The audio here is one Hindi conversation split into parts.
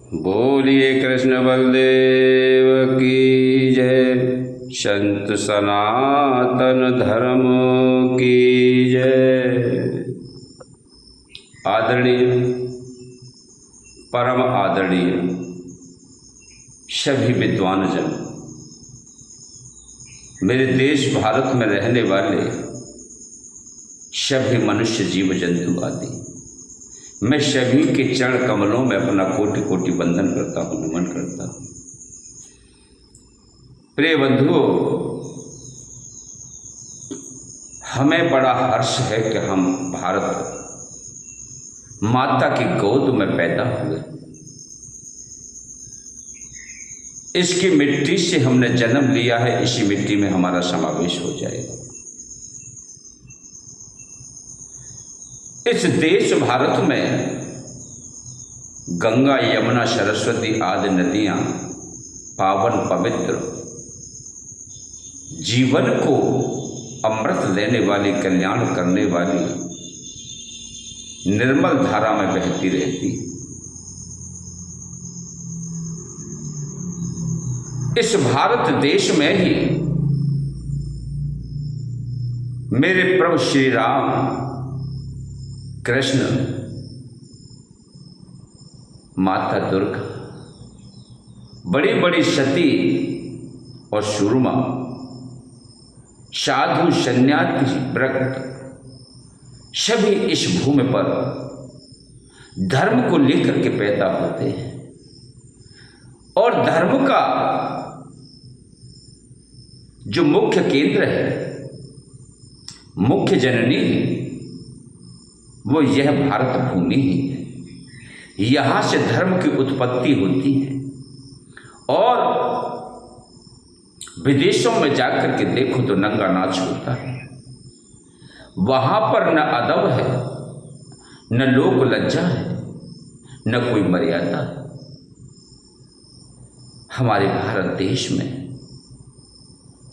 बोलिए कृष्ण बलदेव की जय। संत सनातन धर्म की जय। आदरणीय, परम आदरणीय सभी विद्वान जन, मेरे देश भारत में रहने वाले सभी मनुष्य जीव जंतु आदि, मैं सभी के चरण कमलों में अपना कोटि कोटि वंदन करता हूँ, नमन करता हूँ। प्रिय बंधुओं, हमें बड़ा हर्ष है कि हम भारत माता की गोद में पैदा हुए। इसकी मिट्टी से हमने जन्म लिया है, इसी मिट्टी में हमारा समावेश हो जाएगा। इस देश भारत में गंगा, यमुना, सरस्वती आदि नदियां पावन पवित्र, जीवन को अमृत देने वाली, कल्याण करने वाली निर्मल धारा में बहती रहती। इस भारत देश में ही मेरे प्रभु श्री राम कृष्ण, माता दुर्गा, बड़ी बड़ी सती और सूरमा, साधु सन्यासी व्रत सभी इस भूमि पर धर्म को लेकर के पैदा होते हैं। और धर्म का जो मुख्य केंद्र है, मुख्य जननी है, वो यह भारत भूमि ही है। यहाँ से धर्म की उत्पत्ति होती है। और विदेशों में जाकर के देखो तो नंगा नाच होता है। वहाँ पर न अदब है, न लोक लज्जा है, न कोई मर्यादा है। हमारे भारत देश में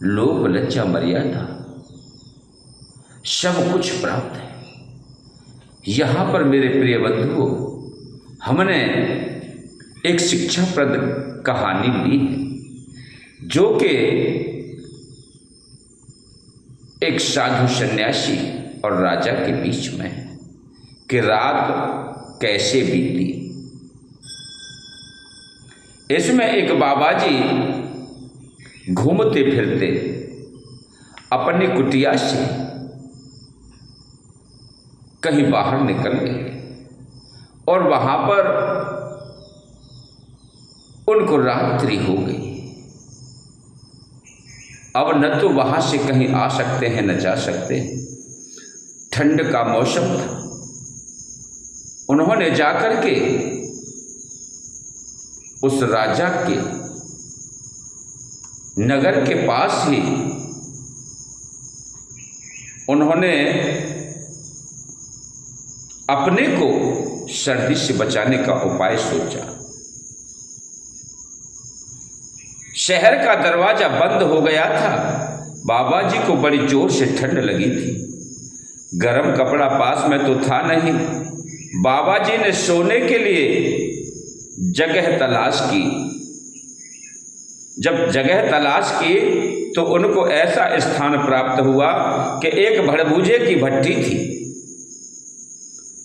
लोक लज्जा, मर्यादा सब कुछ प्राप्त है। यहाँ पर मेरे प्रिय बंधुओं, हमने एक शिक्षाप्रद कहानी ली है, जो कि एक साधु सन्यासी और राजा के बीच में है कि रात कैसे बीती। इसमें एक बाबा जी घूमते फिरते अपनी कुटिया से कहीं बाहर निकल गए और वहां पर उनको रात्रि हो गई। अब न तो वहां से कहीं आ सकते हैं, न जा सकते। ठंड का मौसम था। उन्होंने जाकर के उस राजा के नगर के पास ही उन्होंने अपने को सर्दी से बचाने का उपाय सोचा। शहर का दरवाजा बंद हो गया था। बाबा जी को बड़ी जोर से ठंड लगी थी। गरम कपड़ा पास में तो था नहीं। बाबा जी ने सोने के लिए जगह तलाश की। जब जगह तलाश की तो उनको ऐसा स्थान प्राप्त हुआ कि एक भड़भूजे की भट्टी थी।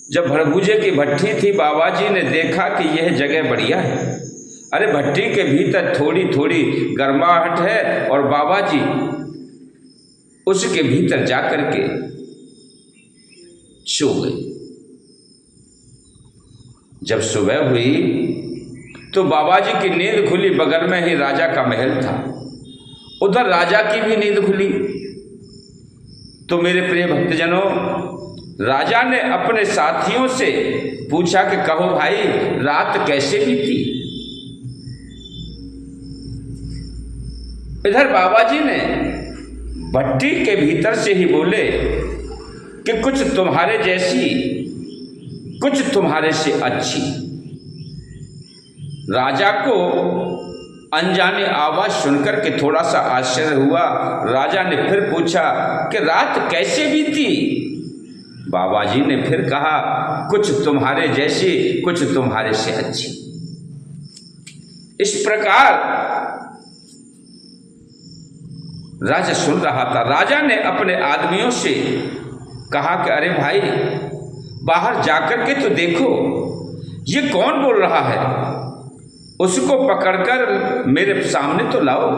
जब भड़भूजे की भट्टी थी, बाबा जी ने देखा कि यह जगह बढ़िया है। अरे भट्टी के भीतर थोड़ी थोड़ी गर्माहट है और बाबा जी उसके भीतर जाकर के सो गए। जब सुबह हुई तो बाबा जी की नींद खुली। बगल में ही राजा का महल था, उधर राजा की भी नींद खुली। तो मेरे प्रिय भक्तजनों, राजा ने अपने साथियों से पूछा कि कहो भाई, रात कैसे बीती। इधर बाबा जी ने भट्टी के भीतर से ही बोले कि कुछ तुम्हारे जैसी, कुछ तुम्हारे से अच्छी। राजा को अनजानी आवाज सुनकर के थोड़ा सा आश्चर्य हुआ। राजा ने फिर पूछा कि रात कैसे बीती। बाबा जी ने फिर कहा, कुछ तुम्हारे जैसी, कुछ तुम्हारे से अच्छी। इस प्रकार राजा सुन रहा था। राजा ने अपने आदमियों से कहा कि अरे भाई, बाहर जाकर के तो देखो ये कौन बोल रहा है, उसको पकड़कर मेरे सामने तो लाओ।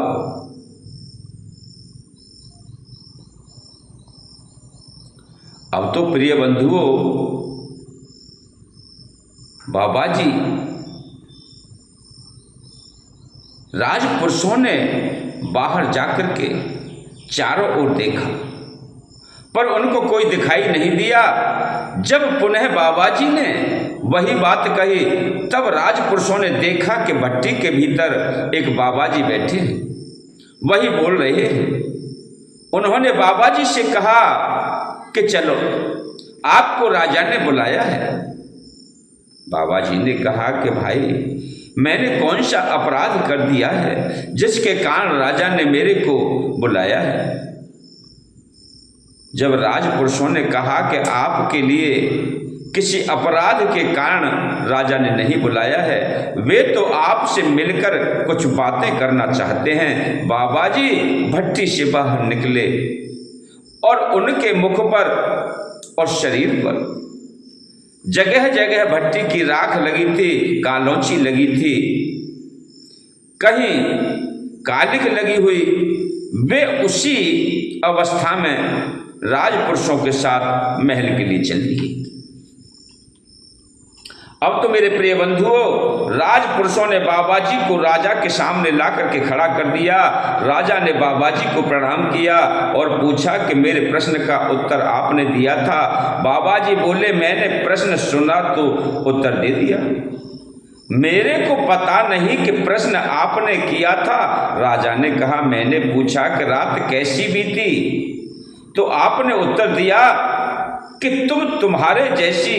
अब तो प्रिय बंधुओं, बाबा जी, राजपुरुषों ने बाहर जाकर के चारों ओर देखा, पर उनको कोई दिखाई नहीं दिया। जब पुनः बाबा जी ने वही बात कही, तब राजपुरुषों ने देखा कि भट्टी के भीतर एक बाबा जी बैठे हैं, वही बोल रहे हैं। उन्होंने बाबा जी से कहा कि चलो, आपको राजा ने बुलाया है। बाबा जी ने कहा कि भाई, मैंने कौन सा अपराध कर दिया है जिसके कारण राजा ने मेरे को बुलाया है। जब राजपुरुषों ने कहा कि आपके लिए किसी अपराध के कारण राजा ने नहीं बुलाया है, वे तो आपसे मिलकर कुछ बातें करना चाहते हैं, बाबा जी भट्टी से बाहर निकले और उनके मुख पर और शरीर पर जगह जगह भट्टी की राख लगी थी, कालौंची लगी थी, कहीं कालिख लगी हुई। वे उसी अवस्था में राजपुरुषों के साथ महल के लिए चल दिए। अब तो मेरे प्रिय बंधुओं, राजपुरुषों ने बाबा जी को राजा के सामने ला करके खड़ा कर दिया। राजा ने बाबा जी को प्रणाम किया और पूछा कि मेरे प्रश्न का उत्तर आपने दिया था। बाबा जी बोले, मैंने प्रश्न सुना तो उत्तर दे दिया। मेरे को पता नहीं कि प्रश्न आपने किया था। राजा ने कहा, मैंने पूछा कि रात कैसी बीती, तो आपने उत्तर दिया कि तुम्हारे जैसी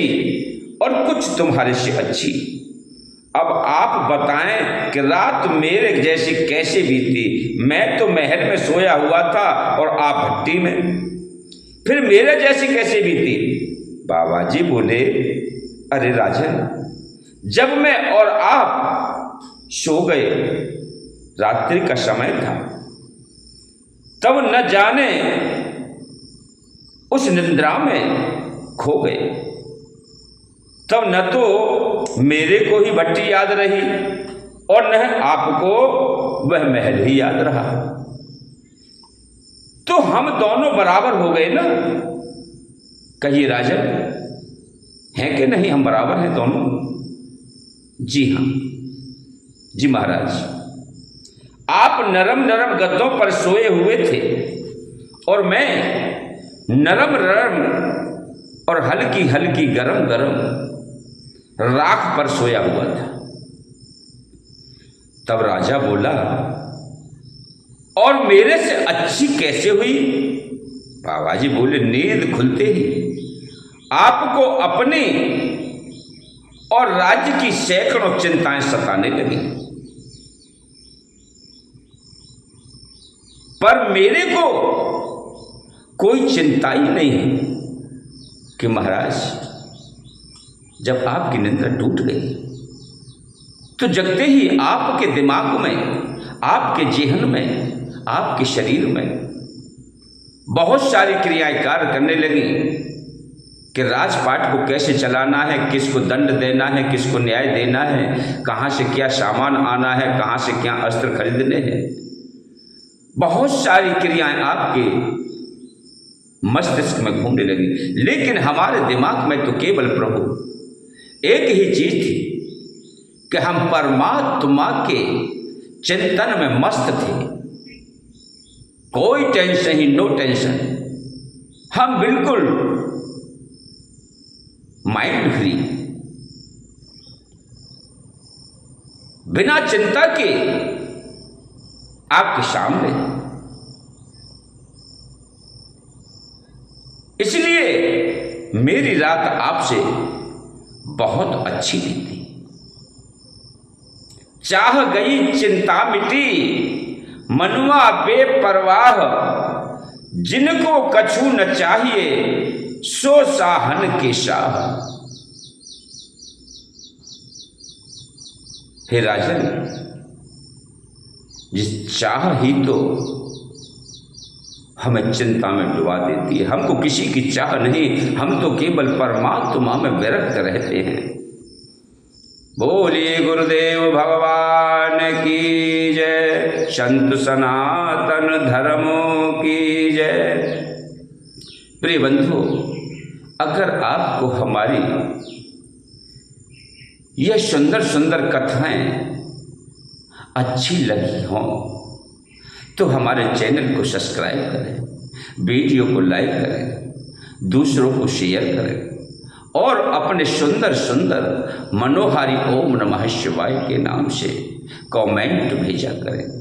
और कुछ तुम्हारे से अच्छी। अब आप बताएं कि रात मेरे जैसी कैसे बीती। मैं तो महल में सोया हुआ था और आप भट्टी में, फिर मेरे जैसी कैसे बीती। बाबा जी बोले, अरे राजन, जब मैं और आप सो गए, रात्रि का समय था, तब न जाने उस निद्रा में खो गए। तब न तो मेरे को ही भट्टी याद रही और न आपको वह महल ही याद रहा। तो हम दोनों बराबर हो गए ना। कहिए राजन, हैं कि नहीं हम बराबर हैं दोनों? जी हाँ, जी महाराज। आप नरम नरम गद्दों पर सोए हुए थे और मैं नरम नरम और हल्की हल्की गरम गरम राख पर सोया हुआ था। तब राजा बोला, और मेरे से अच्छी कैसे हुई? बाबा जी बोले, नींद खुलते ही आपको अपनी और राज्य की सैकड़ों चिंताएं सताने लगी, पर मेरे को कोई चिंता ही नहीं है कि महाराज, जब आपकी निंद्रा टूट गई तो जगते ही आपके दिमाग में, आपके जेहन में, आपके शरीर में बहुत सारी क्रियाएं कार्य करने लगी कि राजपाट को कैसे चलाना है, किसको दंड देना है, किसको न्याय देना है, कहाँ से क्या सामान आना है, कहाँ से क्या अस्त्र खरीदने हैं। बहुत सारी क्रियाएं आपके मस्तिष्क में घूमने लगी, लेकिन हमारे दिमाग में तो केवल प्रभु एक ही चीज थी कि हम परमात्मा के चिंतन में मस्त थे। कोई टेंशन ही, नो टेंशन। हम बिल्कुल माइंड फ्री, बिना चिंता के आपके सामने। इसलिए मेरी रात आपसे बहुत अच्छी बीती। चाह गई चिंता मिटी, मनुआ बेपरवाह, जिनको कछु न चाहिए सो साहन के शाह। हे राजन, जिस चाह ही तो हमें चिंता में डुबा देती है। हमको किसी की चाह नहीं, हम तो केवल परमात्मा में विरक्त रहते हैं। बोलिए गुरुदेव भगवान की जय, संत सनातन धर्मों की जय। प्रिय बंधु, अगर आपको हमारी यह सुंदर सुंदर कथाएं अच्छी लगी हों तो हमारे चैनल को सब्सक्राइब करें, वीडियो को लाइक करें, दूसरों को शेयर करें और अपने सुंदर सुंदर मनोहारी ओम नमः शिवाय के नाम से कमेंट भेजा करें।